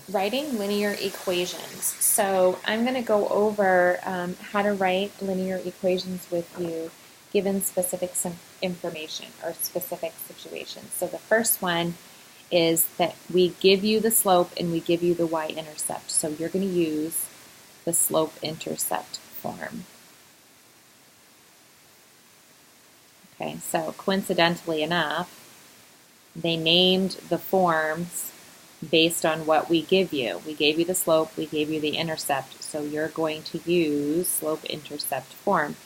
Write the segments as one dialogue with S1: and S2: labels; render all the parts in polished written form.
S1: Writing linear equations. So I'm going to go over how to write linear equations with you given specific information or specific situations. So the first one is that we give you the slope and we give you the y-intercept. So you're going to use the slope-intercept form. Okay, so coincidentally enough, they named the forms based on what we give you. We gave you the slope, we gave you the intercept, so you're going to use slope-intercept form.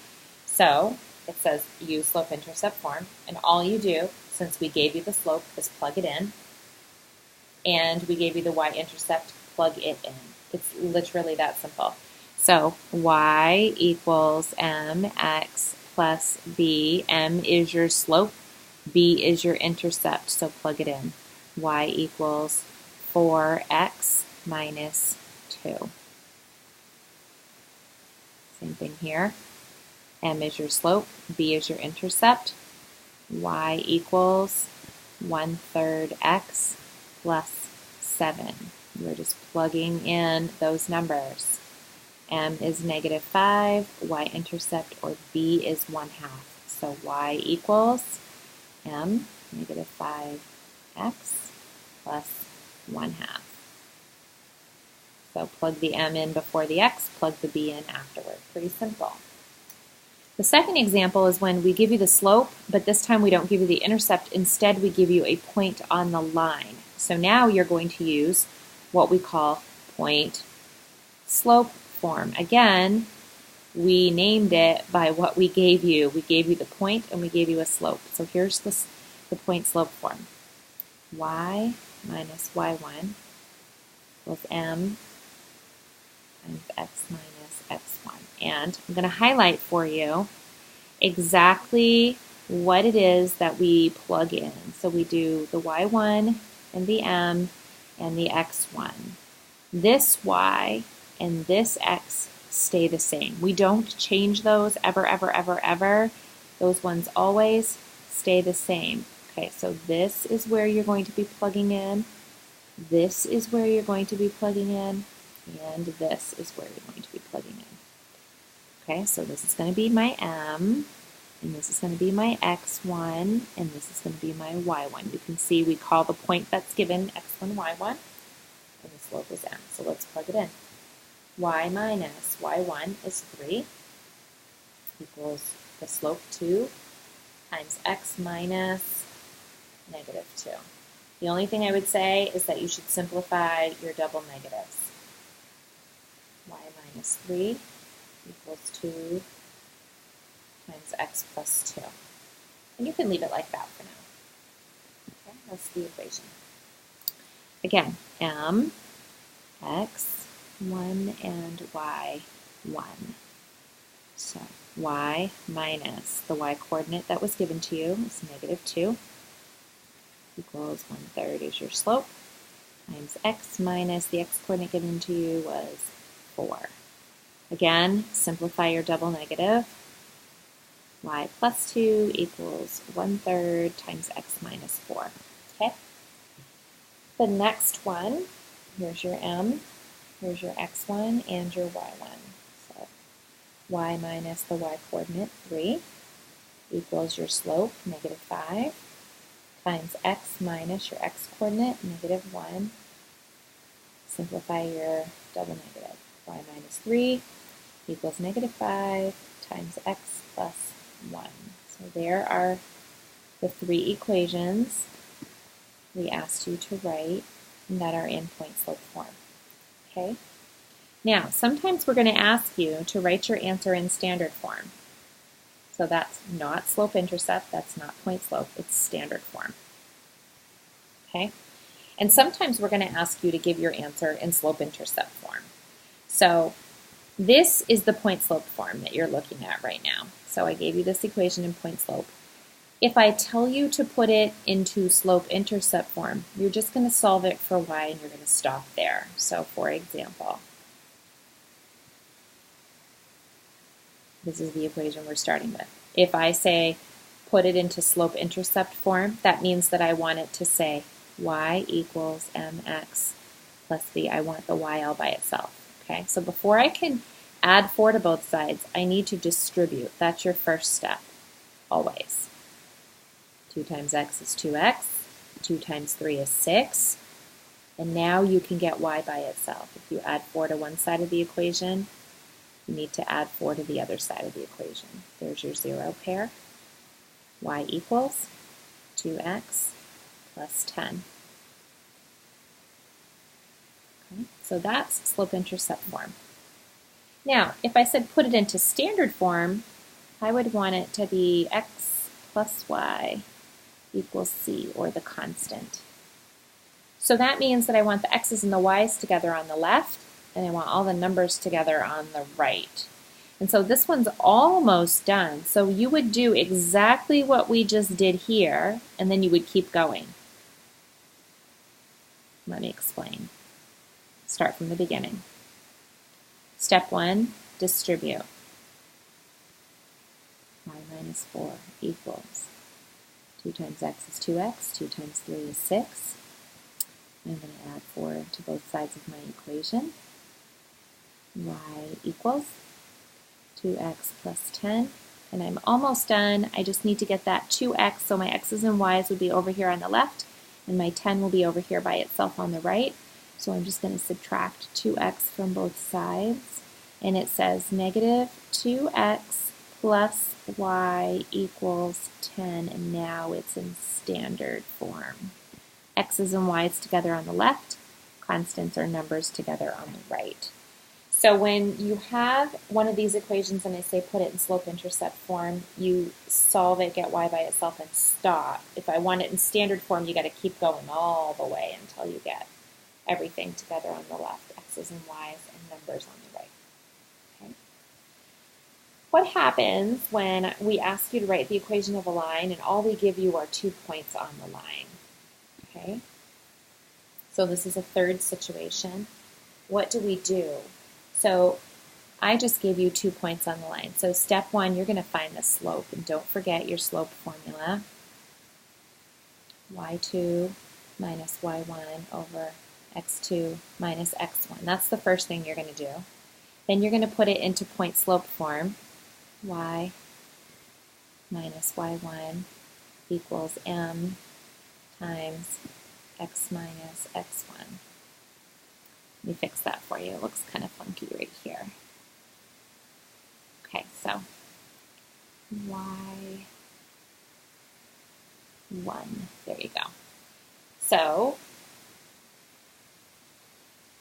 S1: So it says use slope-intercept form, and all you do, since we gave you the slope, is plug it in, and we gave you the y-intercept, plug it in. It's literally that simple. So y equals mx plus b. M is your slope, b is your intercept, so plug it in. Y equals 4x minus 2. Same thing here. M is your slope, b is your intercept. Y equals 1/3 x plus 7. We're just plugging in those numbers. M is -5, y-intercept or b is 1/2. So y equals m -5x plus 1/2. So plug the m in before the x, plug the b in afterward. Pretty simple. The second example is when we give you the slope, but this time we don't give you the intercept. Instead, we give you a point on the line. So now you're going to use what we call point-slope form. Again, we named it by what we gave you. We gave you the point and we gave you a slope. So here's the point-slope form. Y minus y1 equals m times x minus x1. And I'm going to highlight for you exactly what it is that we plug in. So we do the y1 and the m and the x1. This y and this x stay the same. We don't change those ever, ever, ever, ever. Those ones always stay the same. Okay, so this is where you're going to be plugging in. This is where you're going to be plugging in. And this is where you're going to be plugging in. Okay, so this is going to be my m, and this is going to be my x1, and this is going to be my y1. You can see we call the point that's given x1, y1, and the slope is m. So let's plug it in. Y minus y1 is 3 equals the slope 2 times x minus -2. The only thing I would say is that you should simplify your double negatives. Y minus 3 equals 2 times x plus 2. And you can leave it like that for now. Okay, that's the equation. Again, m, x, 1, and y1. So y minus the y-coordinate that was given to you is -2 equals 1/3 is your slope times x minus the x-coordinate given to you was 4. Again, simplify your double negative. Y plus 2 equals 1/3 times x minus 4. Okay? The next one, here's your m, here's your x1, and your y1. So y minus the y-coordinate, 3, equals your slope, -5, times x minus your x-coordinate, -1. Simplify your double negative. Y minus 3 equals -5 times x plus 1. So there are the 3 equations we asked you to write that are in point-slope form. Okay? Now, sometimes we're going to ask you to write your answer in standard form. So that's not slope-intercept, that's not point-slope, it's standard form. Okay? And sometimes we're going to ask you to give your answer in slope-intercept form. So this is the point-slope form that you're looking at right now. So I gave you this equation in point-slope. If I tell you to put it into slope-intercept form, you're just going to solve it for y and you're going to stop there. So for example, this is the equation we're starting with. If I say put it into slope-intercept form, that means that I want it to say y equals mx plus b. I want the y all by itself. Okay, so before I can add 4 to both sides, I need to distribute. That's your first step, always. 2 times x is 2x, 2 times 3 is 6, and now you can get y by itself. If you add 4 to one side of the equation, you need to add 4 to the other side of the equation. There's your 0 pair. Y equals 2x plus 10. Okay, so that's slope-intercept form. Now, if I said put it into standard form, I would want it to be x plus y equals c, or the constant. So that means that I want the x's and the y's together on the left, and I want all the numbers together on the right. And so this one's almost done. So you would do exactly what we just did here, and then you would keep going. Let me explain. Start from the beginning. Step 1, distribute. Y minus 4 equals 2 times x is 2x, 2 times 3 is 6. I'm going to add 4 to both sides of my equation. Y equals 2x plus 10. And I'm almost done. I just need to get that 2x, so my x's and y's would be over here on the left, and my 10 will be over here by itself on the right. So I'm just going to subtract 2x from both sides, and it says negative 2x plus y equals 10, and now it's in standard form. X's and y's together on the left, constants or numbers together on the right. So when you have one of these equations and I say put it in slope-intercept form, you solve it, get y by itself, and stop. If I want it in standard form, you got to keep going all the way until you get everything together on the left, x's and y's, and numbers on the right. Okay. What happens when we ask you to write the equation of a line and all we give you are 2 points on the line? Okay. So this is a third situation. What do we do? So I just gave you 2 points on the line. So step 1, you're going to find the slope, and don't forget your slope formula. y2 minus y1 over x2 minus x1. That's the first thing you're going to do. Then you're going to put it into point slope form. Y minus y1 equals m times x minus x1. Let me fix that for you. It looks kind of funky right here. Okay, so y1. There you go. So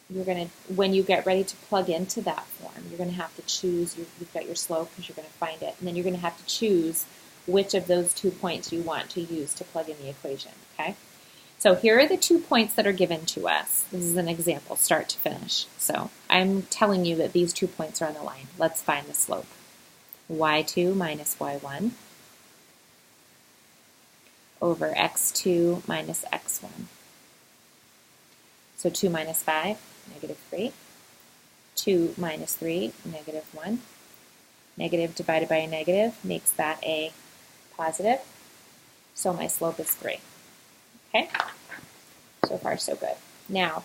S1: you're going to, when you get ready to plug into that form, you're going to have to choose, you've got your slope because you're going to find it, and then you're going to have to choose which of those 2 points you want to use to plug in the equation, okay? So here are the 2 points that are given to us. This is an example, start to finish. So I'm telling you that these 2 points are on the line. Let's find the slope. y2 minus y1 over x2 minus x1. So 2 minus 5, negative 3. 2 minus 3, negative 1. Negative divided by a negative makes that a positive. So my slope is 3. Okay? So far, so good. Now,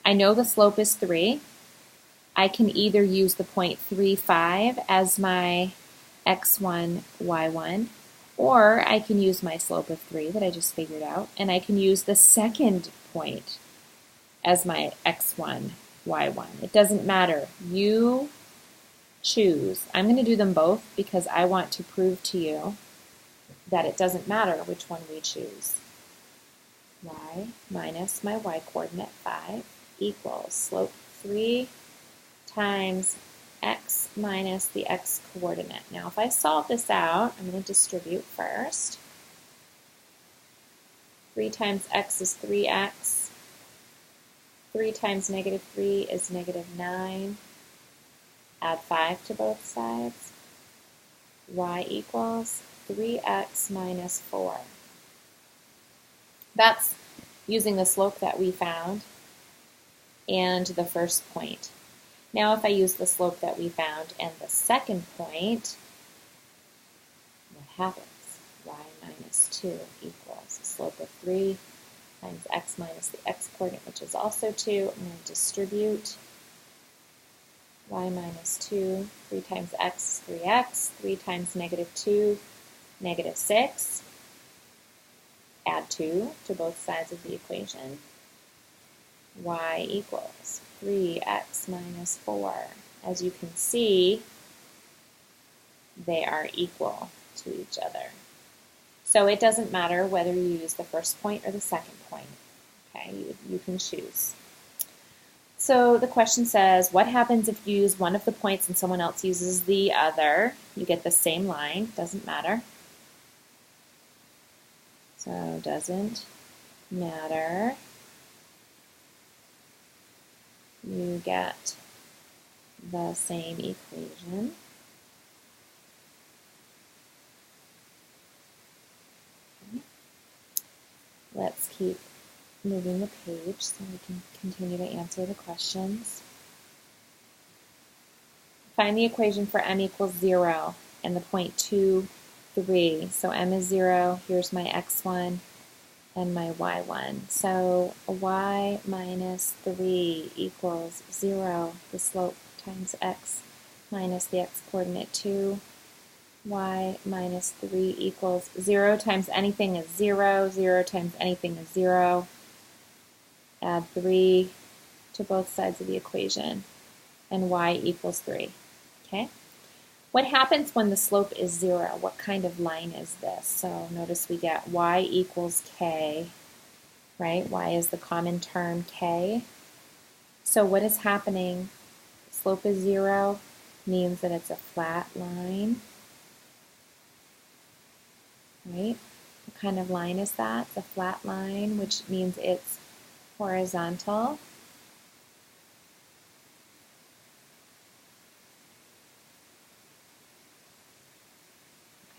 S1: I know the slope is 3. I can either use the point 3, 5 as my x1, y1, or I can use my slope of 3 that I just figured out, and I can use the second point as my x1, y1. It doesn't matter. You choose. I'm going to do them both because I want to prove to you that it doesn't matter which one we choose. Y minus my y coordinate 5 equals slope 3 times x minus the x coordinate. Now if I solve this out, I'm going to distribute first. 3 times x is 3x. 3 times negative 3 is negative 9. Add 5 to both sides. Y equals 3x minus 4. That's using the slope that we found and the first point. Now if I use the slope that we found and the second point, what happens? Y minus 2 equals the slope of 3 times x minus the x-coordinate, which is also 2. I'm going to distribute y minus 2, 3 times x, 3x, 3 times negative 2, negative 6. Add 2 to both sides of the equation. Y equals 3x minus 4. As you can see, they are equal to each other. So it doesn't matter whether you use the first point or the second point. Okay, you can choose. So the question says, what happens if you use one of the points and someone else uses the other? You get the same line, doesn't matter. So doesn't matter. You get the same equation. Okay. Let's keep moving the page so we can continue to answer the questions. Find the equation for m equals 0 and the point 2, 3. So m is 0, here's my x1 and my y1. So y minus 3 equals 0, the slope times x minus the x-coordinate 2. Y minus 3 equals 0 times anything is 0, 0 times anything is 0. Add 3 to both sides of the equation, and y equals 3. Okay? What happens when the slope is 0? What kind of line is this? So notice we get y equals k, right? Y is the common term k. So what is happening? Slope is 0 means that it's a flat line, right? What kind of line is that? It's a flat line, which means it's horizontal.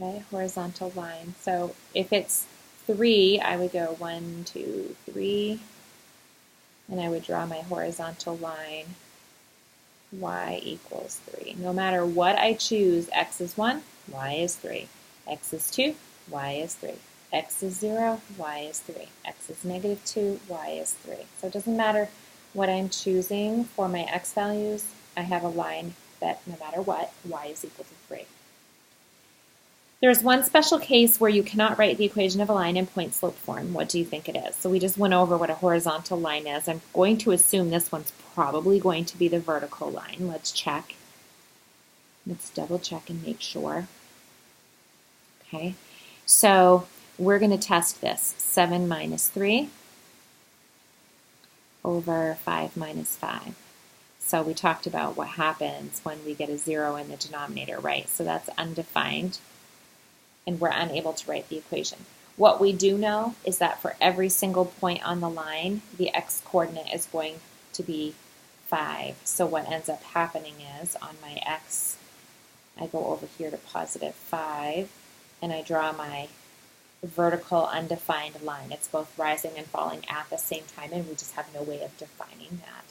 S1: Okay, horizontal line. So if it's 3, I would go 1, 2, 3, and I would draw my horizontal line, y equals 3. No matter what I choose, x is 1, y is 3. X is 2, y is 3. X is 0, y is 3. X is negative 2, y is 3. So it doesn't matter what I'm choosing for my x values, I have a line that no matter what, y is equal to 3. There's one special case where you cannot write the equation of a line in point slope form. What do you think it is? So we just went over what a horizontal line is. I'm going to assume this one's probably going to be the vertical line. Let's check. Let's double check and make sure. Okay, so we're going to test this. 7 minus 3 over 5 minus 5. So we talked about what happens when we get a 0 in the denominator, right? So that's undefined, and we're unable to write the equation. What we do know is that for every single point on the line, the x-coordinate is going to be 5. So what ends up happening is on my x, I go over here to positive 5, and I draw my vertical undefined line. It's both rising and falling at the same time, and we just have no way of defining that.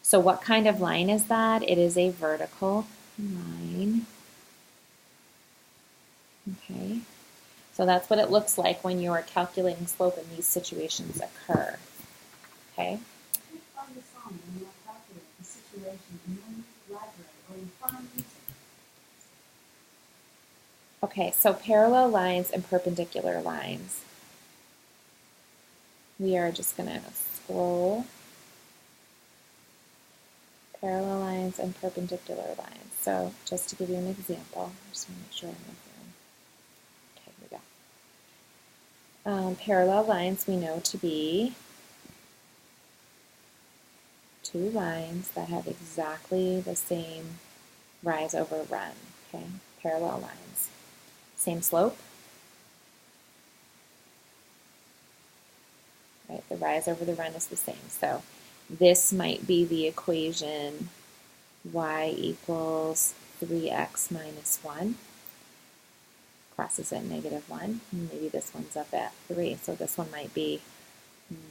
S1: So what kind of line is that? It is a vertical line. Okay, so that's what it looks like when you are calculating slope and these situations occur. Okay. Okay, so parallel lines and perpendicular lines. We are just going to scroll. Parallel lines and perpendicular lines. So just to give you an example, I just want to make sure I'm looking. Okay, here we go. Parallel lines we know to be two lines that have exactly the same rise over run. Okay, parallel lines. Same slope. Right, the rise over the run is the same. So this might be the equation y equals 3x minus 1. Crosses at negative 1. Maybe this one's up at 3. So this one might be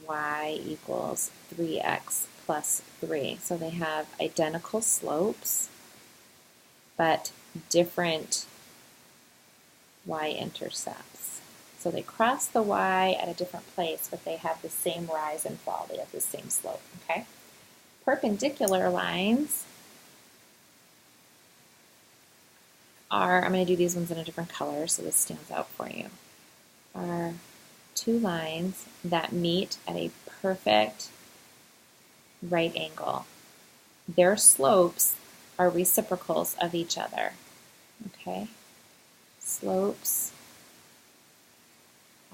S1: y equals 3x plus 3. So they have identical slopes, but different y-intercepts. So they cross the y at a different place, but they have the same rise and fall. They have the same slope, okay? Perpendicular lines are, I'm going to do these ones in a different color so this stands out for you, are two lines that meet at a perfect right angle. Their slopes are reciprocals of each other, okay? Slopes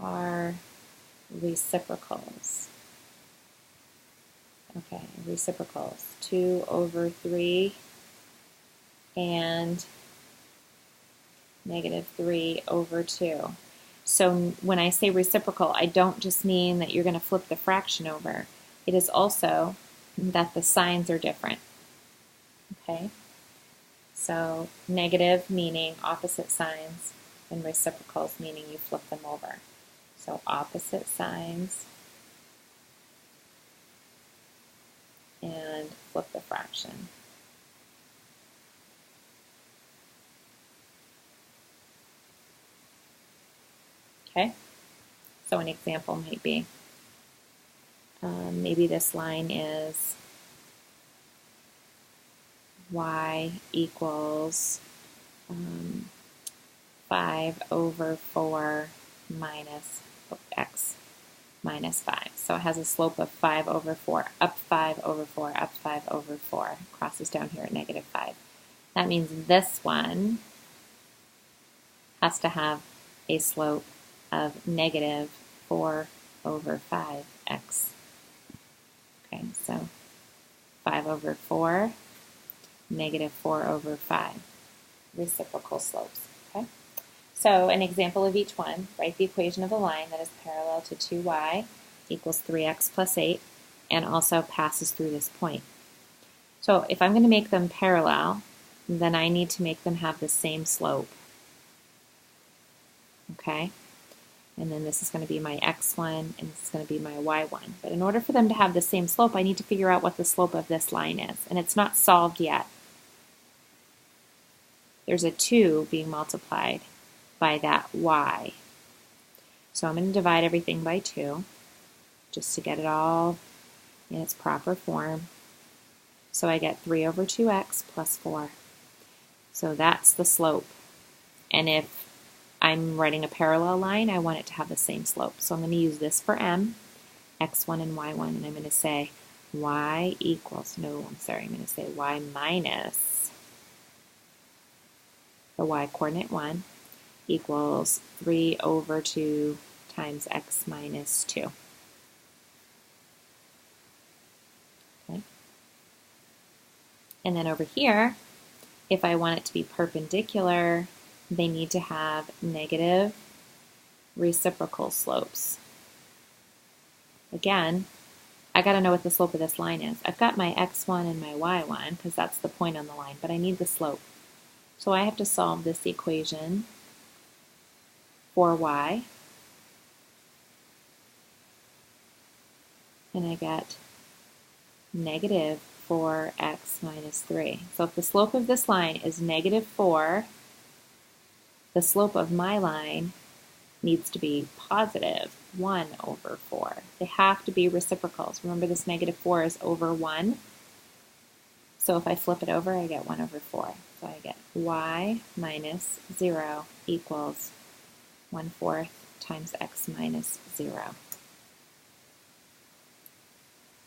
S1: are reciprocals. Okay, reciprocals. 2/3 and -3/2. So when I say reciprocal, I don't just mean that you're going to flip the fraction over. It is also that the signs are different. Okay? So negative meaning opposite signs, and reciprocals meaning you flip them over. So opposite signs and flip the fraction. Okay? So an example might be, maybe this line is y equals 5/4 minus x minus 5. So it has a slope of 5/4, up 5/4, up 5/4, crosses down here at -5. That means this one has to have a slope of -4/5x. Okay, so 5/4, -4/5. Reciprocal slopes. Okay? So an example of each one, write the equation of a line that is parallel to 2y equals 3x plus 8 and also passes through this point. So if I'm going to make them parallel, then I need to make them have the same slope. Okay? And then this is going to be my x1 and this is going to be my y1. But in order for them to have the same slope, I need to figure out what the slope of this line is. And it's not solved yet. There's a 2 being multiplied by that y. So I'm going to divide everything by 2 just to get it all in its proper form. So I get 3/2x plus 4. So that's the slope. And if I'm writing a parallel line, I want it to have the same slope. So I'm going to use this for m, x1 and y1, and I'm going to say y equals, no, I'm sorry, I'm going to say y minus the y coordinate 1 equals 3/2 times x minus 2. Okay. And then over here, if I want it to be perpendicular, they need to have negative reciprocal slopes. Again, I got to know what the slope of this line is. I've got my x1 and my y1 because that's the point on the line, but I need the slope. So I have to solve this equation for y, and I get -4x minus 3. So if the slope of this line is -4, the slope of my line needs to be positive 1/4. They have to be reciprocals. Remember, this -4 is over 1. So if I flip it over, I get 1/4. So I get y minus 0 equals 1/4 times x minus 0.